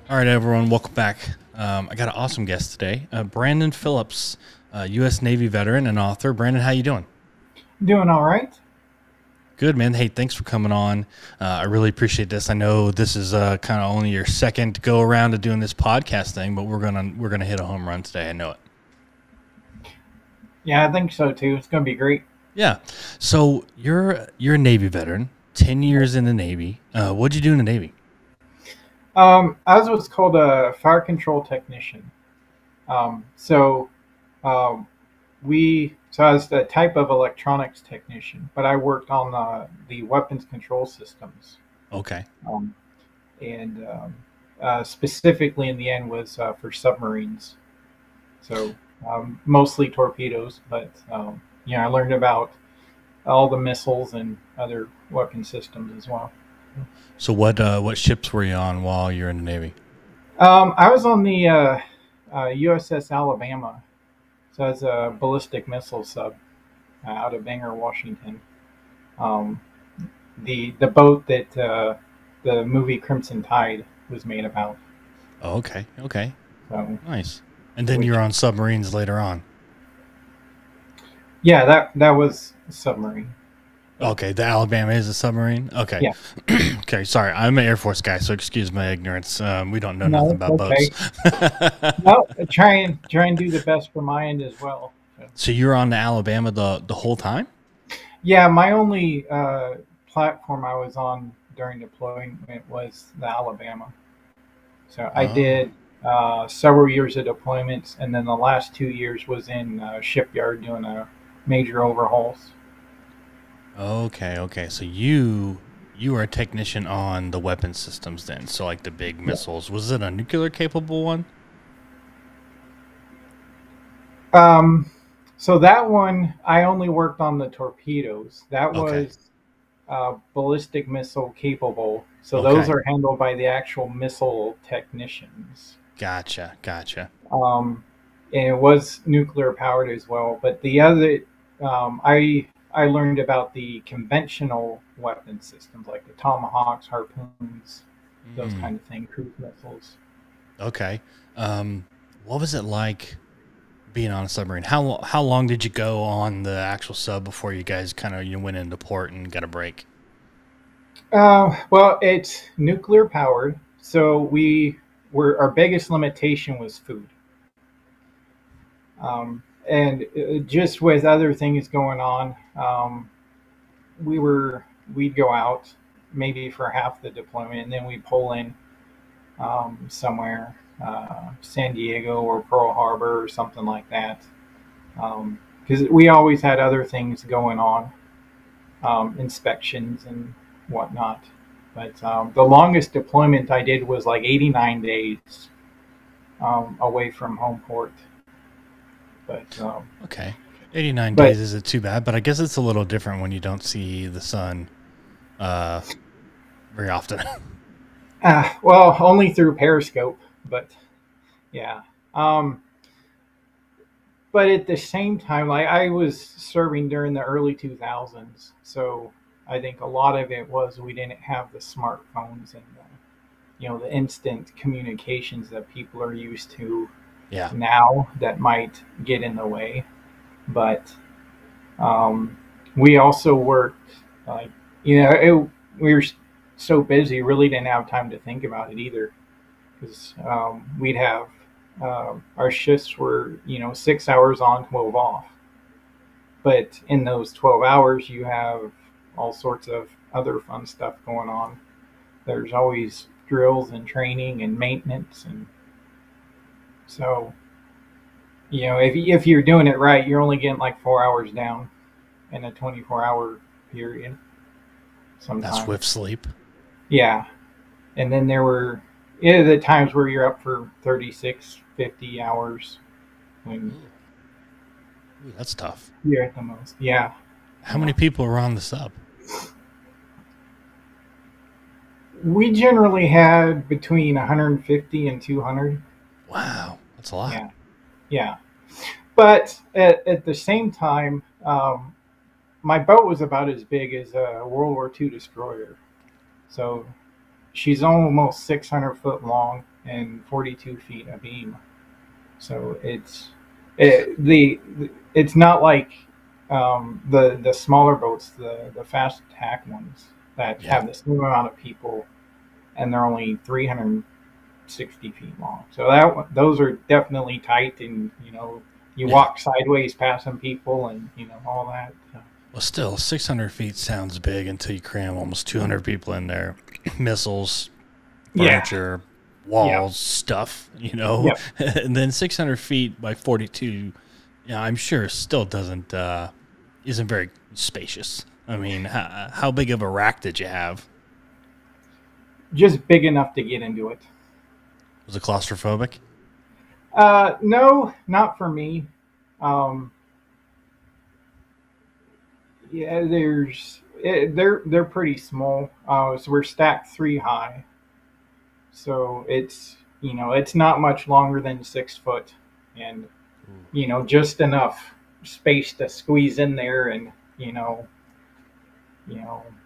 All right, everyone, welcome back. I got an awesome guest today, Brandon Phillips, U.S. Navy veteran and author. Brandon, how you doing? Doing all right. Good, man. Hey, thanks for coming on. I really appreciate this. I know this is kind of only your second go around to doing this podcast thing, but we're gonna hit a home run today. I know it. Yeah, I think so too. It's going to be great. Yeah. So you're a Navy veteran, 10 years in the Navy. What'd you do in the Navy? I was what's called a fire control technician. So um, so I was the type of electronics technician, but I worked on the weapons control systems, Okay. um, and specifically in the end was for submarines. So mostly torpedoes, but I learned about all the missiles and other weapon systems as well. So what ships were you on while you're in the Navy? I was on the USS Alabama, so it's a ballistic missile sub out of Bangor, Washington. Um, the boat that the movie Crimson Tide was made about. Oh, okay. Okay. So, Nice. And then which you're on submarines later on. yeah, that was a submarine. But Okay, the Alabama is a submarine. Okay, yeah, okay. Sorry, I'm an Air Force guy, so excuse my ignorance. We don't know nothing no, it's about boats. okay. No, try and do the best for my end as well. So, So you're on the Alabama the whole time? yeah, my only platform I was on during deployment was the Alabama. So I Oh, did several years of deployments, and then the last 2 years was in shipyard doing major overhauls. okay, okay. So you are a technician on the weapon systems then. So like the big Yeah. missiles. Was it a nuclear capable one? Um, so that one, I only worked on the torpedoes. That Okay, was ballistic missile capable. So those okay. are handled by the actual missile technicians. Gotcha, gotcha. Um, and it was nuclear powered as well. But the other, I learned about the conventional weapon systems like the tomahawks, harpoons, those Mm, kind of things, cruise missiles. okay. Um, what was it like being on a submarine? How long did you go on the actual sub before you guys kind of went into port and got a break? Well, it's nuclear powered, so we were our biggest limitation was food. And just with other things going on, we'd go out maybe for half the deployment, and then we pull in somewhere, San Diego or Pearl Harbor or something like that, because we always had other things going on, inspections and whatnot. But the longest deployment I did was like 89 days away from home port. But Okay. 89 but days isn't too bad, but I guess it's a little different when you don't see the sun uh, very often. well, only through Periscope. But yeah. Um, but at the same time, like I was serving during the early 2000s, so I think a lot of it was we didn't have the smartphones and the instant communications that people are used to Yeah. now that might get in the way. But um, we also worked like we were so busy, really didn't have time to think about it either, because we'd have our shifts were 6 hours on, 12 off. But in those 12 hours, you have all sorts of other fun stuff going on. There's always drills and training and maintenance, and so if you're doing it right, you're only getting like 4 hours down in a 24-hour period That's sometimes. with sleep. Yeah, and then there were the times where you're up for 36, 50 hours when Ooh, ooh, that's tough. you're at the most. Yeah, How many yeah. people were on the sub? We generally had between 150 and 200. Wow, that's a lot. Yeah, yeah. But at the same time, my boat was about as big as a World War II destroyer. So she's almost 600 foot long and 42 feet abeam. So it's not like the smaller boats, the fast attack ones that Yeah. have the same amount of people, and they're only 360 feet long. So those are definitely tight, and you Yeah. walk sideways past some people, and all that. So, Well, still, 600 feet sounds big until you cram almost 200 people in there. Missiles, yeah, furniture, yeah, walls, stuff, yeah. and then 600 feet by 42, yeah, I'm sure still isn't very spacious. I mean, how big of a rack did you have? Just big enough to get into it. Was it claustrophobic? No, not for me. Um, yeah, they're pretty small. So we're stacked three high. So it's not much longer than 6 foot, and just enough space to squeeze in there, and you know,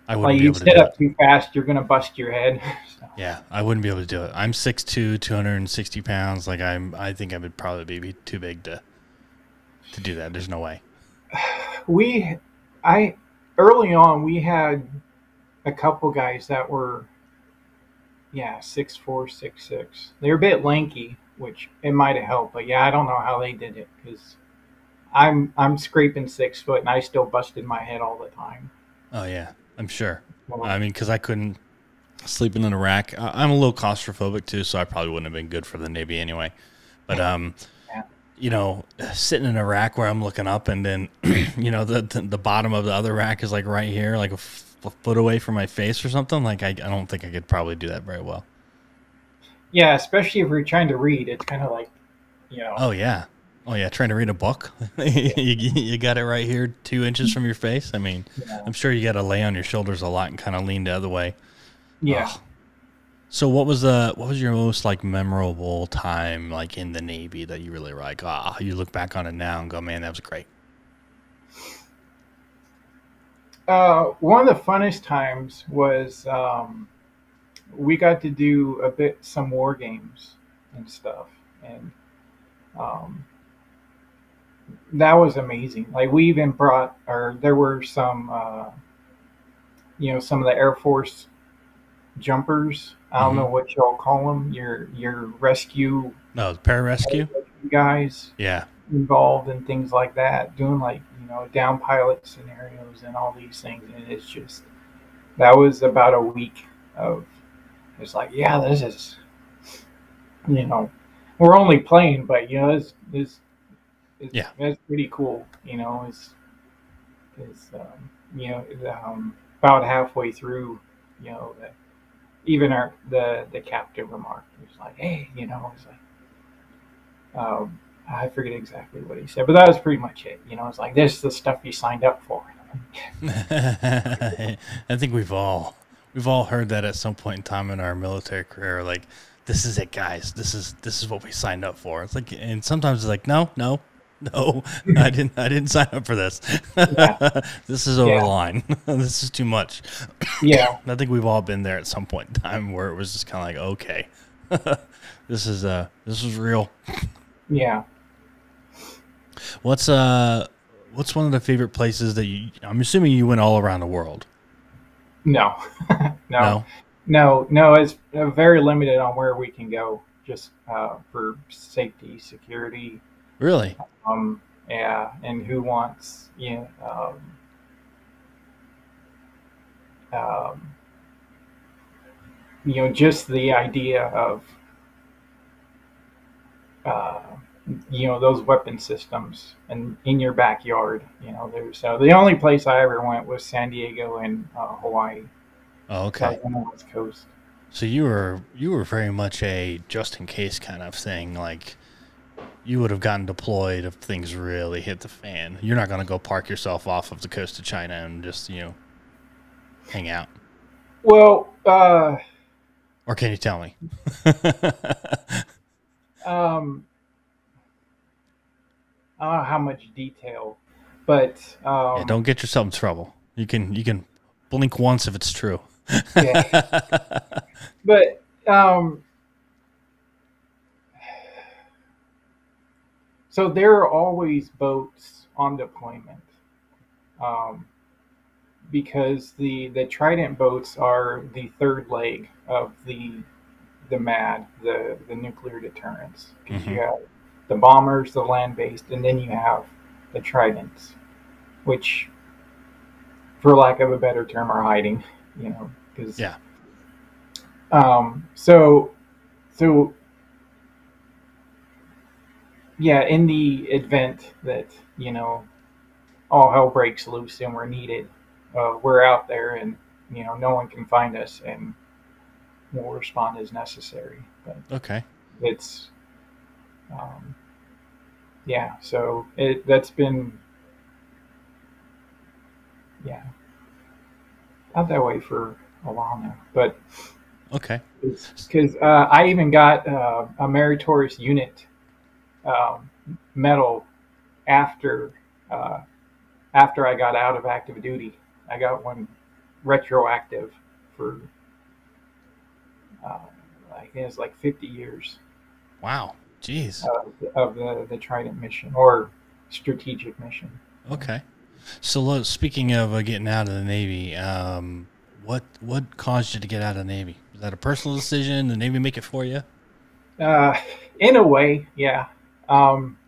I wouldn't like be you able to sit do it. up too fast, you're gonna bust your head. So, Yeah, I wouldn't be able to do it. I'm 6'2", 260 pounds. Like I think I would probably be too big to do that. There's no way. we, I early on we had a couple guys that were 6'4", 6'6". They're a bit lanky, which it might have helped, but yeah, I don't know how they did it because I'm scraping 6 foot and I still busted my head all the time. Oh yeah, I'm sure. Well, I mean, because I couldn't sleeping in a rack. I'm a little claustrophobic too, so I probably wouldn't have been good for the Navy anyway. But yeah, sitting in a rack where I'm looking up, and then the bottom of the other rack is like right here, like a foot away from my face or something. Like I don't think I could probably do that very well. yeah, especially if you're trying to read, it's kind of like you know, Oh yeah. Oh yeah, trying to read a book. yeah, you got it right here, 2 inches from your face. I mean, yeah, I'm sure you got to lay on your shoulders a lot and kind of lean the other way. yeah. Oh. So what was your most like memorable time like in the Navy that you really were like, you look back on it now and go, man, that was great. One of the funnest times was we got to do some war games and stuff, and um, that was amazing. Like we even brought, or there were some, some of the Air Force jumpers. I don't Mm-hmm. know what y'all call them. Your rescue No, the pararescue. guys Yeah. involved and things like that, doing like down pilot scenarios and all these things. And it's just that was about a week of it's like this is you know we're only playing, but Yeah. it's pretty cool. Is about halfway through, you know, the, even the captain remarked, he was like, "Hey, it's like, I forget exactly what he said, but that was pretty much it. It's like this is the stuff you signed up for." I think we've all heard that at some point in time in our military career. Like, this is it, guys. This is what we signed up for. It's like, and sometimes it's like, no, no, no, I didn't sign up for this. Yeah, This is over the yeah, line. This is too much. yeah, I think we've all been there at some point in time where it was just kind of like, okay, this is real. yeah. What's one of the favorite places that I'm assuming you went all around the world. No, no, No? no. It's very limited on where we can go, just for safety, security. Really? Yeah, and who wants um, just the idea of uh, those weapon systems and in your backyard. There's so the only place I ever went was San Diego and Hawaii. Oh, So I okay. was on the West Coast. So you were very much a just in case kind of thing. Like you would have gotten deployed if things really hit the fan. You're not going to go park yourself off of the coast of China and just hang out. Well, Or can you tell me? um, I don't know how much detail, but Yeah, don't get yourself in trouble. You can blink once if it's true. Yeah, but so there are always boats on deployment, um, because the Trident boats are the third leg of the MAD, the nuclear deterrence, because Hmm. you have the bombers, the land based, and then you have the Tridents, which, for lack of a better term, are hiding. Because Yeah. so so yeah, in the event that all hell breaks loose and we're needed, we're out there, and no one can find us, and we'll respond as necessary. But Okay. it's um, yeah, so that's been, yeah, not that way for a while now, but Okay. it's because I even got a meritorious unit um, medal after uh, after I got out of active duty. I got one retroactive for uh, I think it's like 50 years Wow. Jeez. of the Trident mission or strategic mission. Okay. So speaking of getting out of the Navy, what caused you to get out of the Navy? Was that a personal decision? The Navy make it for you? Uh, in a way, yeah. Um,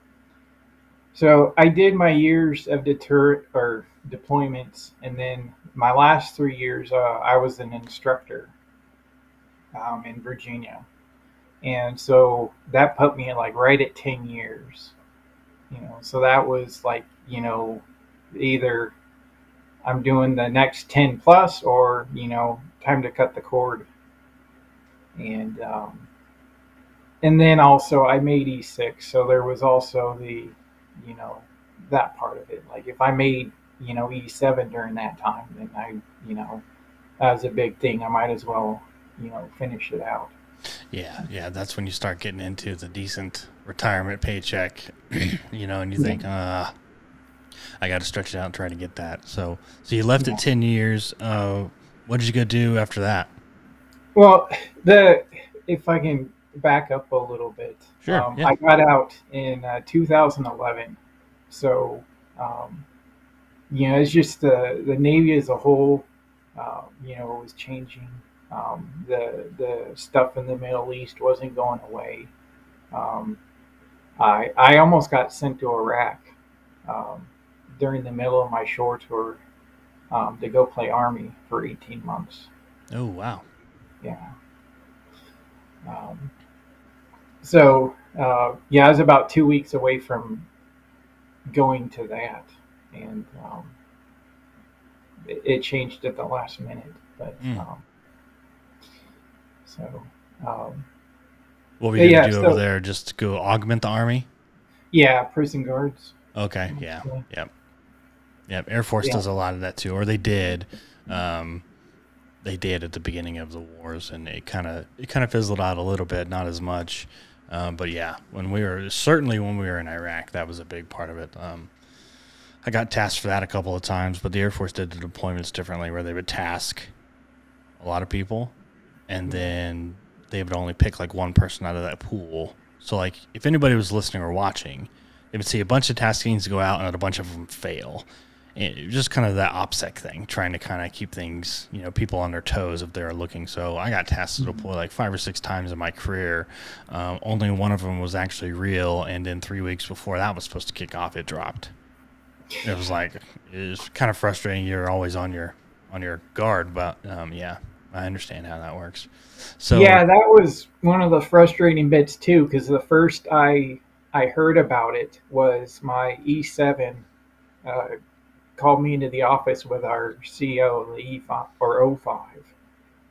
so I did my years of deter or deployments, and then my last 3 years, I was an instructor in Virginia, and so that put me like right at 10 years. So that was like either I'm doing the next 10 plus, or time to cut the cord. And then also I made E6, so there was also you know that part of it. Like if I made E7 during that time, then that was a big thing. I might as well finish it out. Yeah, yeah. That's when you start getting into the decent retirement paycheck, and you Yeah. think, I got to stretch it out and try to get that. So you left it Yeah. 10 years. What did you go do after that? Well, the if I can back up a little bit, Sure. Yeah. I got out in 2011. So um, it's just the Navy as a whole. Was changing. The stuff in the Middle East wasn't going away. Um, I almost got sent to Iraq um, during the middle of my shore tour to go play Army for 18 months. Oh wow. Yeah. Um, so yeah, I was about 2 weeks away from going to that, and it changed at the last minute. But Mm. so um, What were you going to yeah, do over so there? Just go augment the Army? yeah, prison guards. Okay. Yeah. Mostly. Yep. Yep. Air Force Yeah. does a lot of that too, or they did. Um, they did at the beginning of the wars, and it kind of fizzled out a little bit, not as much. But yeah, when we were in Iraq, that was a big part of it. I got tasked for that a couple of times, but the Air Force did the deployments differently, where they would task a lot of people, and then they would only pick like one person out of that pool. So like if anybody was listening or watching, they would see a bunch of taskings go out and a bunch of them fail. And it was just kind of that OPSEC thing, trying to kind of keep things, people on their toes if they're looking. So I got tasked to deploy like 5 or 6 times in my career. Only one of them was actually real, and then 3 weeks before that was supposed to kick off, it dropped. It was kind of frustrating. You're always on your guard, but yeah, I understand how that works. So Yeah, that was one of the frustrating bits too, because the first I heard about it was my E7 uh, called me into the office with our CEO, the E5 or O5,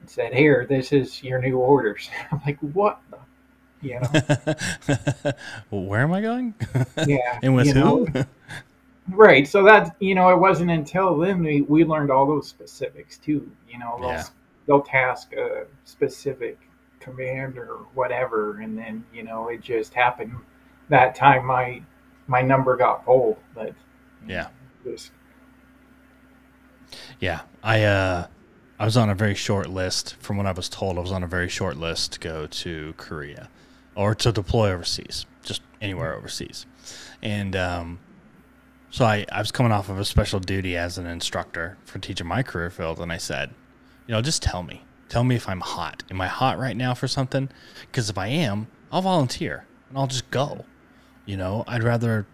and said, "Here, this is your new orders." I'm like, "What the?" You know? where am I going? Yeah, And with who? right. So that it wasn't until then we learned all those specifics too. Yeah, They'll task a specific command or whatever, and then it just happened that time my number got pulled, but yeah, just yeah. I I was on a very short list. From what I was told, I was on a very short list to go to Korea or to deploy overseas, just anywhere overseas. And so I was coming off of a special duty as an instructor for teaching my career field, and I said, just tell me. Tell me if I'm hot. Am I hot right now for something? Because if I am, I'll volunteer and I'll just go. I'd rather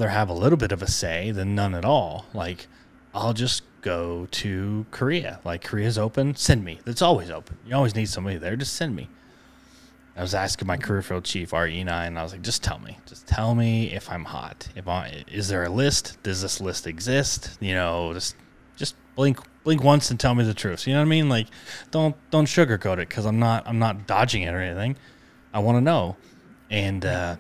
have a little bit of a say than none at all. Like, I'll just go to Korea. Like, Korea's open, send me. It's always open. You always need somebody there. Just send me. I was asking my career field chief, RE9, and I was like, just tell me. Just tell me if I'm hot. Is there a list? Does this list exist? Just blink once and tell me the truth. You know what I mean? Like, don't sugarcoat it, because I'm not dodging it or anything. I want to know. And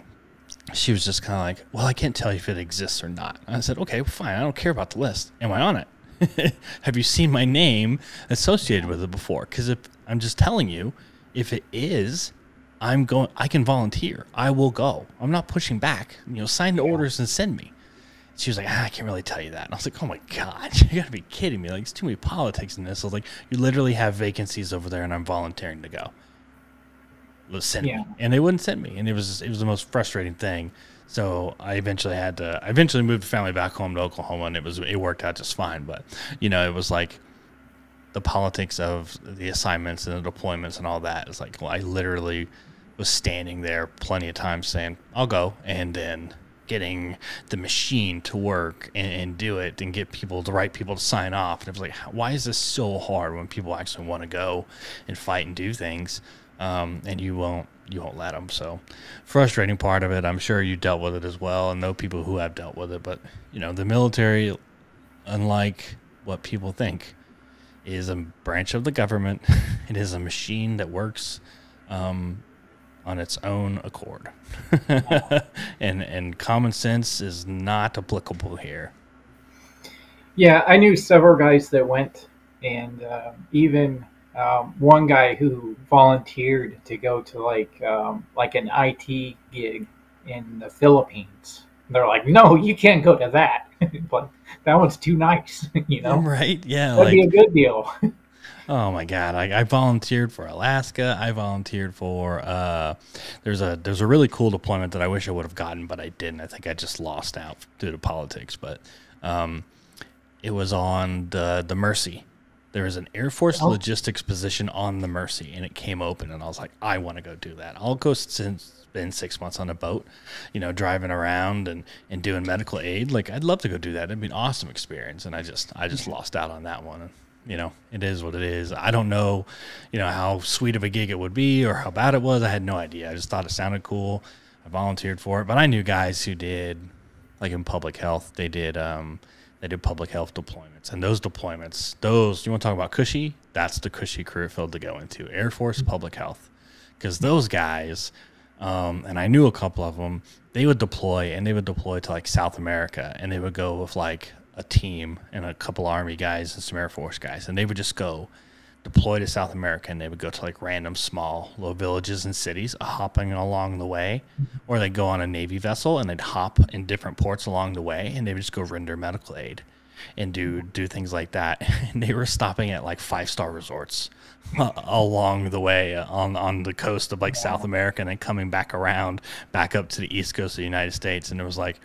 she was just kind of like, well, I can't tell you if it exists or not. And I said, okay, fine. I don't care about the list. Am I on it? Have you seen my name associated with it before? Because if I'm just telling you, if it is, I can volunteer. I will go. I'm not pushing back. Sign the orders and send me. She was like, I can't really tell you that. And I was like, oh my God, you gotta be kidding me. Like, it's too many politics in this. I was like, you literally have vacancies over there and I'm volunteering to go. Let's send me. And they wouldn't send me. And it was the most frustrating thing. So I eventually moved the family back home to Oklahoma, and it worked out just fine. But, it was like the politics of the assignments and the deployments and all that. It's like, well, I literally was standing there plenty of times saying, I'll go, and then getting the machine to work and do it and get the right people to sign off. And it was like, why is this so hard when people actually want to go and fight and do things, and you won't let them? So, frustrating part of it. I'm sure you dealt with it as well, and know people who have dealt with it. But the military, unlike what people think, is a branch of the government. It is a machine that works on its own accord. and common sense is not applicable here. Yeah, I knew several guys that went, and even one guy who volunteered to go to like an IT gig in the Philippines. They're like, no, you can't go to that. But that one's too nice, Right? Yeah, that'd be a good deal. Oh my God! I volunteered for Alaska. I volunteered for there's a really cool deployment that I wish I would have gotten, but I didn't. I think I just lost out due to politics. But it was on the Mercy. There was an Air Force logistics position on the Mercy, and it came open, and I was like, I want to go do that. I'll go spend 6 months on a boat, driving around and doing medical aid. Like, I'd love to go do that. It'd be an awesome experience, and I just lost out on that one. It is what it is. I don't know, how sweet of a gig it would be or how bad it was. I had no idea. I just thought it sounded cool. I volunteered for it. But I knew guys who did, like in public health, they did public health deployments. And those deployments, you want to talk about cushy? That's the cushy career field to go into. Air Force public health. Because those guys, and I knew a couple of them, they would deploy to like South America, and they would go with like a team and a couple Army guys and some Air Force guys, and they would just go deploy to South America, and they would go to like random small little villages and cities, hopping along the way, or they'd go on a Navy vessel and they'd hop in different ports along the way, and they would just go render medical aid and do things like that. And they were stopping at like 5-star resorts along the way on the coast of like South America, and then coming back around back up to the East Coast of the United States. And it was like,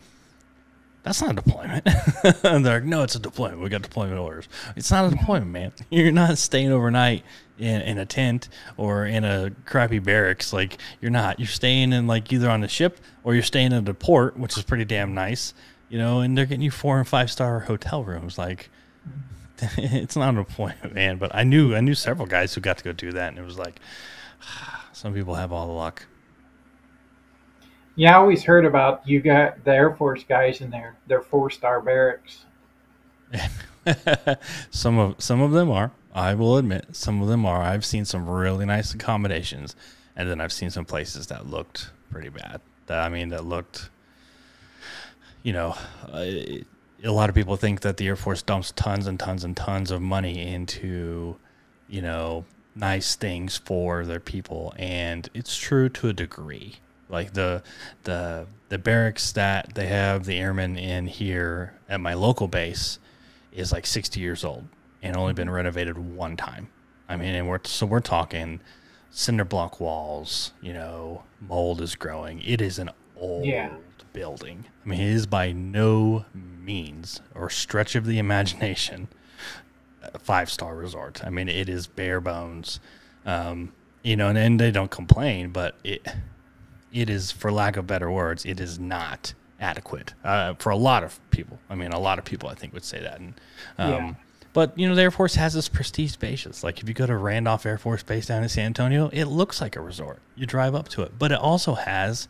that's not a deployment. And they're like, no, it's a deployment. We got deployment orders. It's not a deployment, man. You're not staying overnight in a tent or in a crappy barracks. Like, you're not. You're staying in like either on the ship or you're staying in the port, which is pretty damn nice, and they're getting you 4- and 5-star hotel rooms. Like, it's not a deployment, man. But I knew several guys who got to go do that, and it was like, some people have all the luck. Yeah, I always heard about you got the Air Force guys in their 4-star barracks. Some of them are. I will admit, some of them are. I've seen some really nice accommodations, and then I've seen some places that looked pretty bad. That looked, a lot of people think that the Air Force dumps tons and tons and tons of money into, nice things for their people, and it's true to a degree. Like the barracks that they have the airmen in here at my local base is like 60 years old, and only been renovated one time. I mean, and we're talking cinder block walls, mold is growing. It is an Yeah. old building. I mean, it is by no means or stretch of the imagination a 5-star resort. I mean, it is bare bones. And they don't complain, but it is, for lack of better words, it is not adequate for a lot of people. I mean, a lot of people I think would say that. And But, the Air Force has this prestige bases. Like, if you go to Randolph Air Force Base down in San Antonio, it looks like a resort. You drive up to it. But it also has,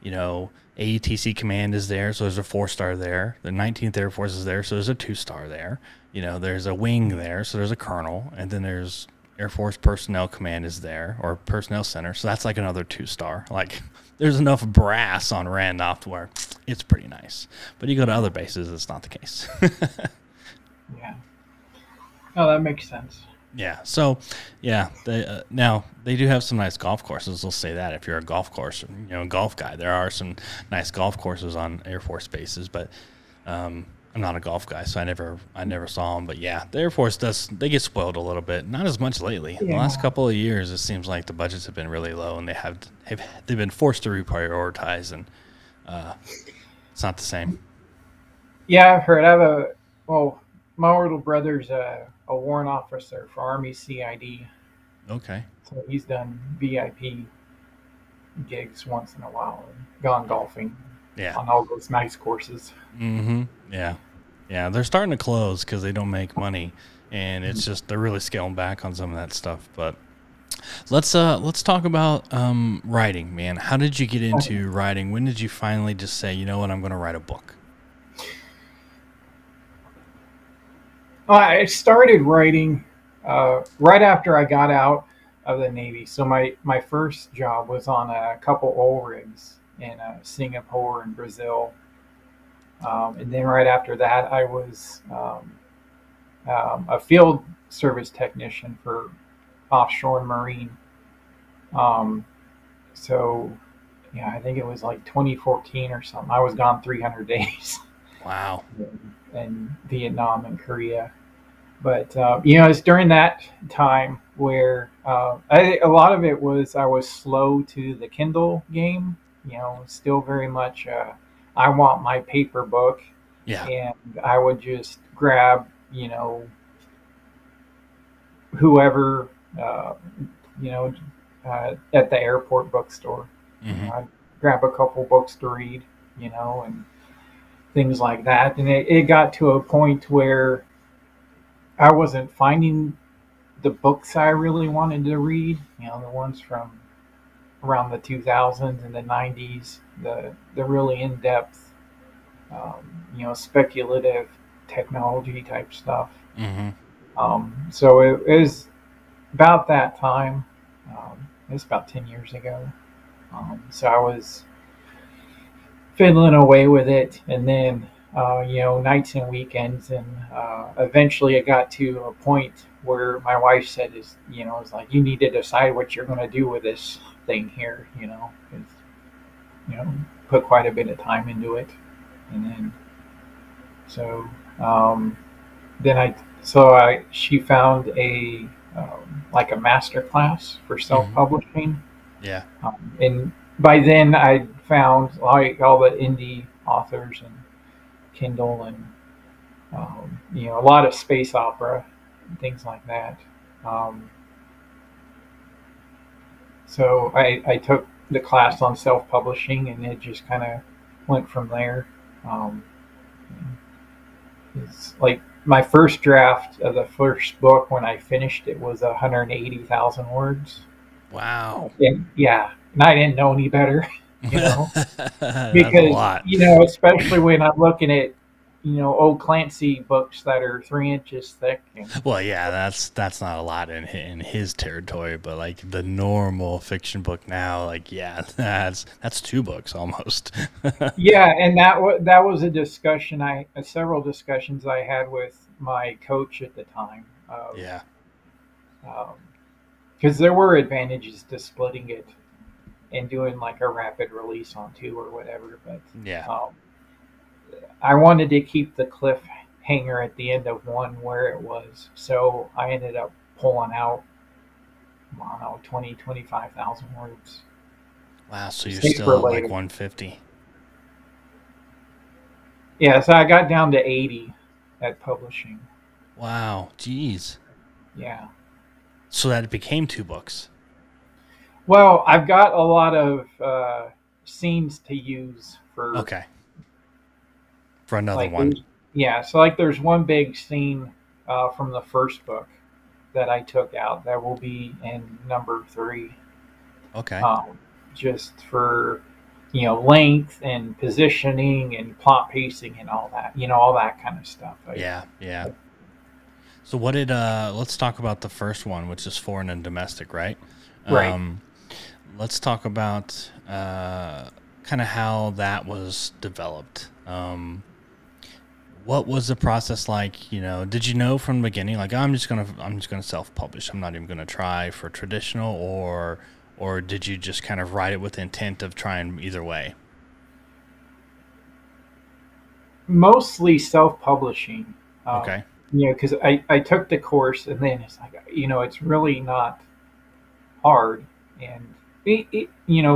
AETC Command is there, so there's a 4-star there. The 19th Air Force is there, so there's a 2-star there. There's a wing there, so there's a colonel. And then there's Air Force Personnel Command is there, or Personnel Center. So that's like another 2-star. Like, there's enough brass on Randolph to where it's pretty nice. But you go to other bases, it's not the case. Yeah. Oh, that makes sense. Yeah. So, they now they do have some nice golf courses. We'll say that if you're a golf course, golf guy, there are some nice golf courses on Air Force bases. But I'm not a golf guy, so I never saw them. But yeah, the Air Force they get spoiled a little bit. Not as much lately. In the last couple of years, it seems like the budgets have been really low, and they've been forced to reprioritize, and it's not the same. Yeah, I've heard. My little brother's a warrant officer for Army CID. Okay. So he's done VIP gigs once in a while and gone golfing on all those nice courses. Mm-hmm. Yeah. Yeah, they're starting to close because they don't make money, and it's just they're really scaling back on some of that stuff. But let's talk about writing, man. How did you get into writing? When did you finally just say, you know what, I'm going to write a book? I started writing right after I got out of the Navy. So my first job was on a couple oil rigs in Singapore and Brazil. And then right after that, I was a field service technician for offshore marine. I think it was like 2014 or something. I was gone 300 days. Wow. In Vietnam and Korea. But, it's during that time where a lot of it was I was slow to the Kindle game, still very much I want my paper book. Yeah. And I would just grab, whoever, at the airport bookstore. Mm-hmm. I'd grab a couple books to read, and things like that. And it got to a point where I wasn't finding the books I really wanted to read, the ones from around the 2000s and the 90s, the really in-depth, speculative technology type stuff. Mm-hmm. So it was about that time. It was about 10 years ago. So I was fiddling away with it, and then nights and weekends, and eventually it got to a point where my wife said, it's like, you need to decide what you're going to do with this thing here, put quite a bit of time into it. And then she found a like a master class for self-publishing. Yeah. And by then I found like all the indie authors and Kindle and a lot of space opera and things like that. So I took the class on self-publishing, and it just kind of went from there. It's like my first draft of the first book, when I finished it, was 180,000 words. Wow. And I didn't know any better. Because a lot. especially when I'm looking at old Clancy books that are 3 inches thick. Well, yeah, that's not a lot in his territory, but like the normal fiction book now, like that's 2 books almost. Yeah, and that was a discussion several discussions I had with my coach at the time. Because there were advantages to splitting it and doing like a rapid release on 2 or whatever, but I wanted to keep the cliffhanger hanger at the end of one where it was. So I ended up pulling out, I don't know, 25,000 words. Wow, so you're Space still at like related. 150. Yeah, so I got down to 80 at publishing. Wow, geez. Yeah. So that it became 2 books. Well, I've got a lot of scenes to use for Okay, for another like, one. yeah. So like, there's one big scene from the first book that I took out that will be in number 3, Okay. um, just for length and positioning and plot pacing and all that. All that kind of stuff. Yeah, yeah. So what did let's talk about the first one, which is foreign and domestic, right? Right. Let's talk about kind of how that was developed. What was the process like? Did you know from the beginning, like, I'm just gonna self-publish. I'm not even gonna try for traditional, or did you just kind of write it with the intent of trying either way? Mostly self-publishing. Okay. Because I took the course, and then it's like, it's really not hard. And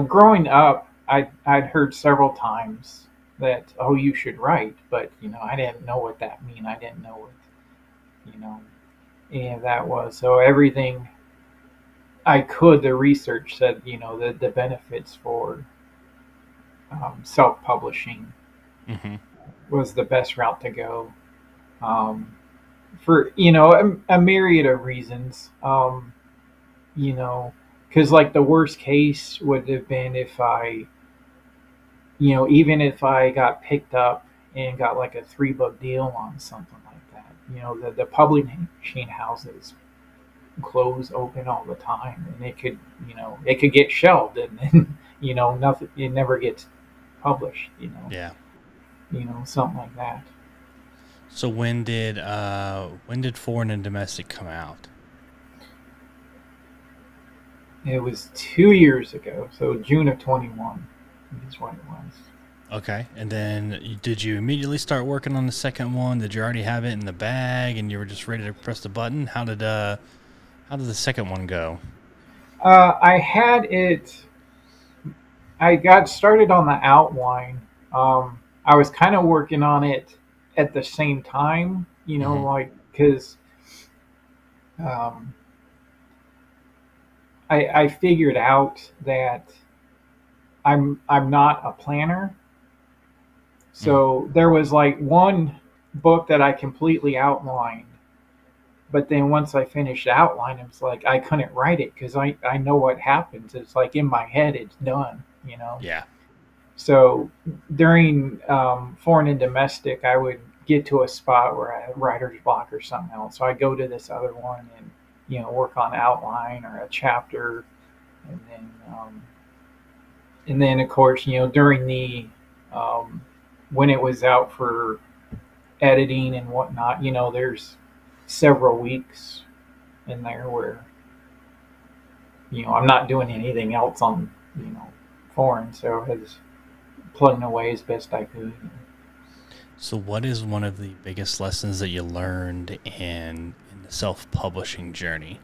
growing up, I'd heard several times that, oh, you should write, but I didn't know what that mean. I didn't know what any of that was. So everything the research said, the benefits for self-publishing Mm-hmm. was the best route to go. For a myriad of reasons. Because like, the worst case would have been if I, even if I got picked up and got like a 3-book deal on something like that. The publishing houses close open all the time, and it could get shelved, and then nothing, it never gets published. Yeah. Something like that. So when did foreign and domestic come out? It was 2 years ago, so June of 21 is what it was. Okay. And then did you immediately start working on the second one? Did you already have it in the bag and you were just ready to press the button? How did the second one go? I had it. I got started on the outline. I was kind of working on it at the same time, Mhm. like, because I figured out that I'm not a planner. So there was like one book that I completely outlined, but then once I finished the outline, it was like I couldn't write it because I know what happens. It's like, in my head, it's done. Yeah. So during foreign and domestic, I would get to a spot where I had writer's block or something else. So I go to this other one and work on outline or a chapter, and then of course during the when it was out for editing and whatnot, there's several weeks in there where I'm not doing anything else on foreign, so I was plugging away as best I could. So what is one of the biggest lessons that you learned in the self-publishing journey?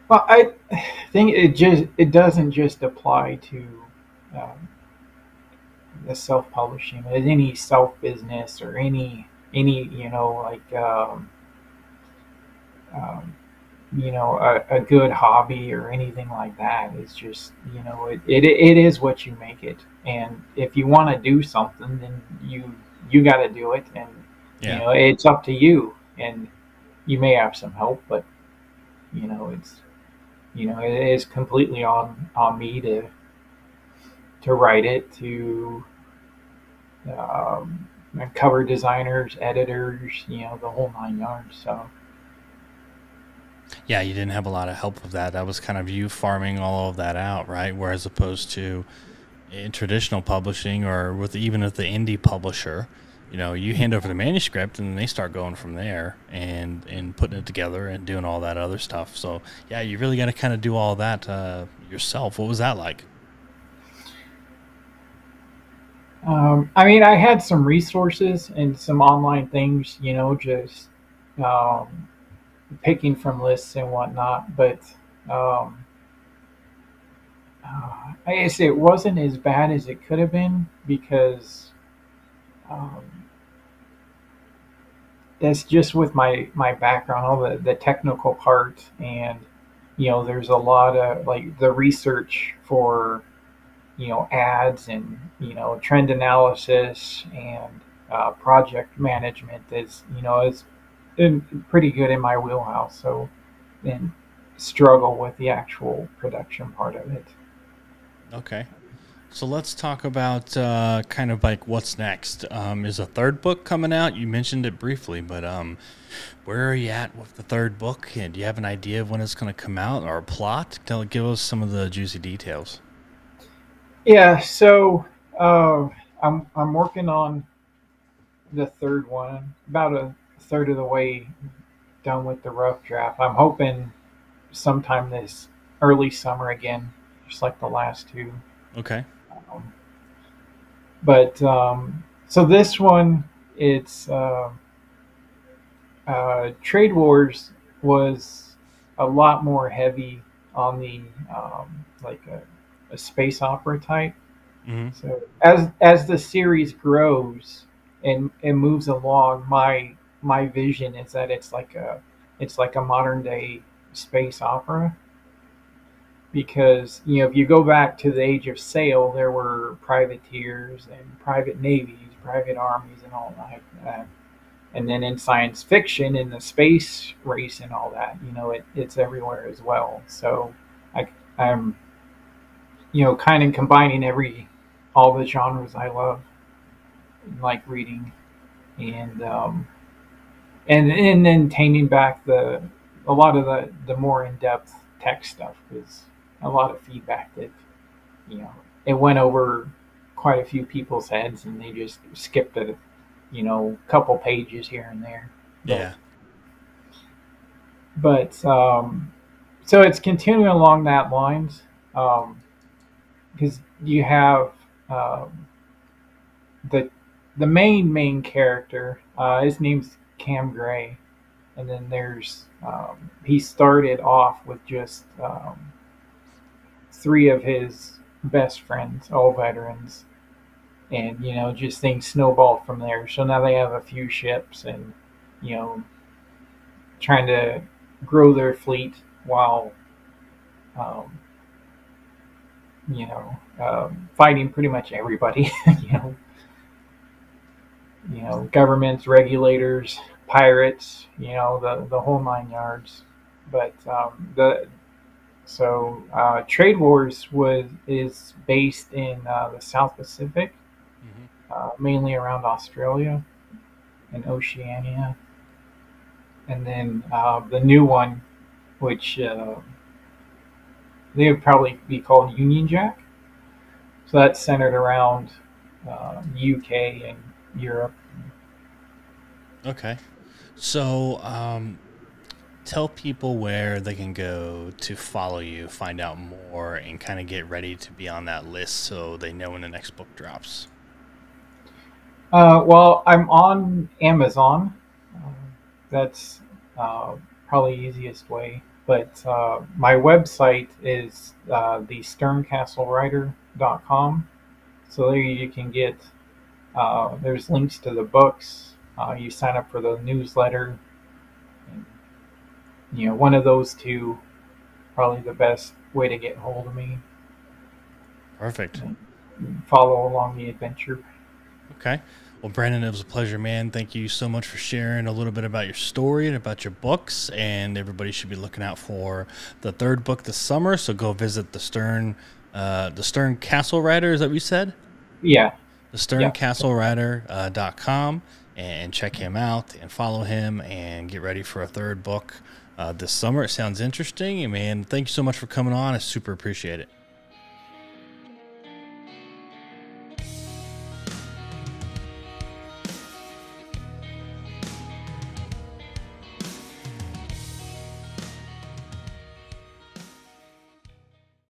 Well, I think it doesn't just apply to the self-publishing, but any self-business or any like um, a good hobby or anything like that. Is just it is what you make it, and if you want to do something, then you got to do it, and Yeah. it's up to you, and you may have some help, but it's it is completely on me to write it, to um, cover designers, editors, the whole 9 yards. So Yeah, you didn't have a lot of help with that. That was kind of you farming all of that out, right? Whereas opposed to in traditional publishing or even with the indie publisher, you hand over the manuscript and they start going from there and putting it together and doing all that other stuff. So yeah, you really got to kind of do all that yourself. What was that like? I mean, I had some resources and some online things, just um, picking from lists and whatnot. But um, I guess it wasn't as bad as it could have been because um, that's just with my background, all the technical part, and there's a lot of like the research for ads and trend analysis and project management is been pretty good in my wheelhouse. So then struggle with the actual production part of it. Okay. So let's talk about kind of like what's next. Is a third book coming out? You mentioned it briefly, but where are you at with the third book? And do you have an idea of when it's going to come out or a plot? Give us some of the juicy details. Yeah, so uh, I'm working on the third one, about a third of the way done with the rough draft. I'm hoping sometime this early summer again, just like the last two. Okay. Um, but so this one, it's Trade Wars was a lot more heavy on the like a space opera type. Hmm. So as the series grows and moves along, my vision is that it's like a modern day space opera because if you go back to the age of sail, there were privateers and private navies, private armies, and all like that. And then in science fiction, in the space race and all that, it's everywhere as well. So I'm kind of combining all the genres I love, like reading, and and then taming back a lot of the more in depth tech stuff because a lot of feedback that you know it went over quite a few people's heads and they just skipped a couple pages here and there, Yeah. but so it's continuing along that lines because you have um, the the main character. His name's Cam Gray, and then there's he started off with just three of his best friends, all veterans, and just things snowballed from there. So now they have a few ships, and you know trying to grow their fleet while um, fighting pretty much everybody. you know governments, regulators, pirates, the whole nine yards. But the so Trade Wars is based in the South Pacific, Hmm. mainly around Australia and Oceania, and then the new one, which they would probably be called Union Jack. So that's centered around UK and Europe. Okay. So tell people where they can go to follow you, find out more, and kind of get ready to be on that list so they know when the next book drops. Well, I'm on Amazon. Uh, that's probably the easiest way. But my website is thesterncastlewriter.com. So there you can get, there's links to the books. You sign up for the newsletter. And, one of those two, probably the best way to get hold of me Perfect. and follow along the adventure. Okay. Well, Brandon, it was a pleasure, man. Thank you so much for sharing a little bit about your story and about your books. And everybody should be looking out for the third book this summer. So go visit the Stern Castle Writer. Is that what you said? Yeah. The Yeah. sterncastlewriter.com and check him out and follow him and get ready for a third book this summer. It sounds interesting. And man, thank you so much for coming on. I super appreciate it.